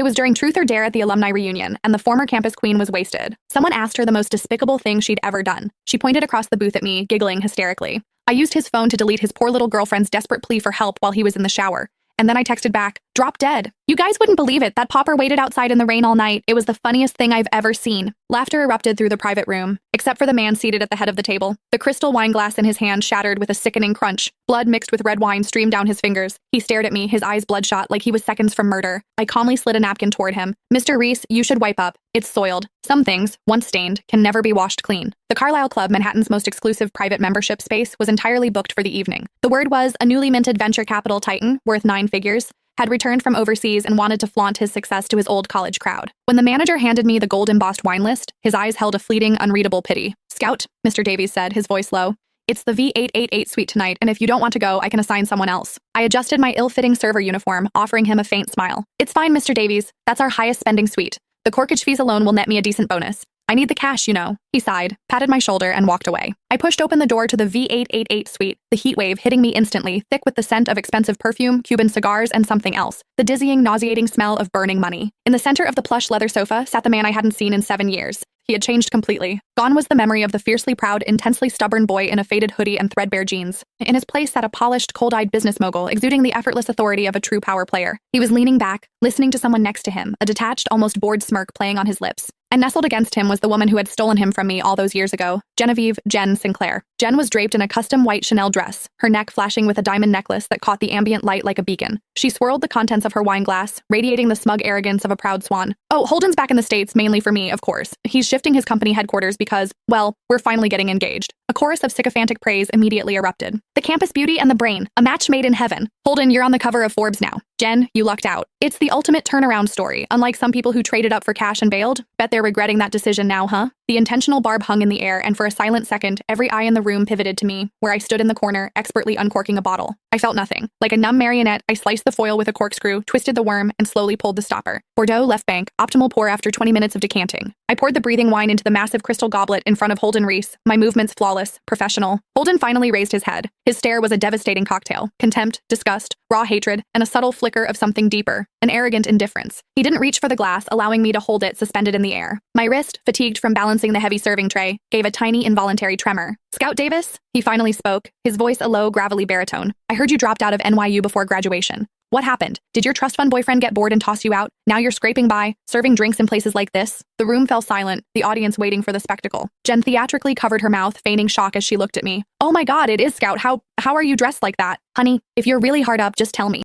It was during Truth or Dare at the alumni reunion, and the former campus queen was wasted. Someone asked her the most despicable thing she'd ever done. She pointed across the booth at me, giggling hysterically. I used his phone to delete his poor little girlfriend's desperate plea for help while he was in the shower. And then I texted back, "Drop dead." You guys wouldn't believe it. That pauper waited outside in the rain all night. It was the funniest thing I've ever seen. Laughter erupted through the private room, except for the man seated at the head of the table. The crystal wine glass in his hand shattered with a sickening crunch. Blood mixed with red wine streamed down his fingers. He stared at me, his eyes bloodshot, like he was seconds from murder. I calmly slid a napkin toward him. "Mr. Reese, you should wipe up. It's soiled. Some things, once stained, can never be washed clean." The Carlisle Club, Manhattan's most exclusive private membership space, was entirely booked for the evening. The word was a newly minted venture capital titan, worth 9 figures, had returned from overseas and wanted to flaunt his success to his old college crowd. When the manager handed me the gold-embossed wine list, his eyes held a fleeting, unreadable pity. "Scout," Mr. Davies said, his voice low. "It's the V888 suite tonight, and if you don't want to go, I can assign someone else." I adjusted my ill-fitting server uniform, offering him a faint smile. "It's fine, Mr. Davies. That's our highest spending suite. The corkage fees alone will net me a decent bonus. I need the cash, you know." He sighed, patted my shoulder, and walked away. I pushed open the door to the V888 suite, the heat wave hitting me instantly, thick with the scent of expensive perfume, Cuban cigars, and something else. The dizzying, nauseating smell of burning money. In the center of the plush leather sofa sat the man I hadn't seen in 7 years. He had changed completely. Gone was the memory of the fiercely proud, intensely stubborn boy in a faded hoodie and threadbare jeans. In his place sat a polished, cold-eyed business mogul, exuding the effortless authority of a true power player. He was leaning back, listening to someone next to him, a detached, almost bored smirk playing on his lips. And nestled against him was the woman who had stolen him from me all those years ago, Genevieve "Jen" Sinclair. Jen was draped in a custom white Chanel dress, her neck flashing with a diamond necklace that caught the ambient light like a beacon. She swirled the contents of her wine glass, radiating the smug arrogance of a proud swan. "Oh, Holden's back in the States, mainly for me, of course. He's shifting his company headquarters because, well, we're finally getting engaged." A chorus of sycophantic praise immediately erupted. "The campus beauty and the brain, a match made in heaven. Holden, you're on the cover of Forbes now. Jen, you lucked out." It's the ultimate turnaround story, unlike some people who traded up for cash and bailed. Bet they're regretting that decision now, huh? The intentional barb hung in the air, and for a silent second, every eye in the room pivoted to me, where I stood in the corner, expertly uncorking a bottle. I felt nothing. Like a numb marionette, I sliced the foil with a corkscrew, twisted the worm, and slowly pulled the stopper. Bordeaux, left bank, optimal pour after 20 minutes of decanting. I poured the breathing wine into the massive crystal goblet in front of Holden Reese, my movements flawless, professional. Holden finally raised his head. His stare was a devastating cocktail. Contempt, disgust, raw hatred, and a subtle flicker of something deeper, an arrogant indifference. He didn't reach for the glass, allowing me to hold it suspended in the air. My wrist, fatigued from balancing the heavy serving tray, gave a tiny involuntary tremor. "Scout Davis?" He finally spoke, his voice a low, gravelly baritone. "I heard you dropped out of NYU before graduation. What happened? Did your trust fund boyfriend get bored and toss you out? Now you're scraping by, serving drinks in places like this?" The room fell silent, the audience waiting for the spectacle. Jen theatrically covered her mouth, feigning shock as she looked at me. "Oh my God, it is Scout. How are you dressed like that? Honey, if you're really hard up, just tell me."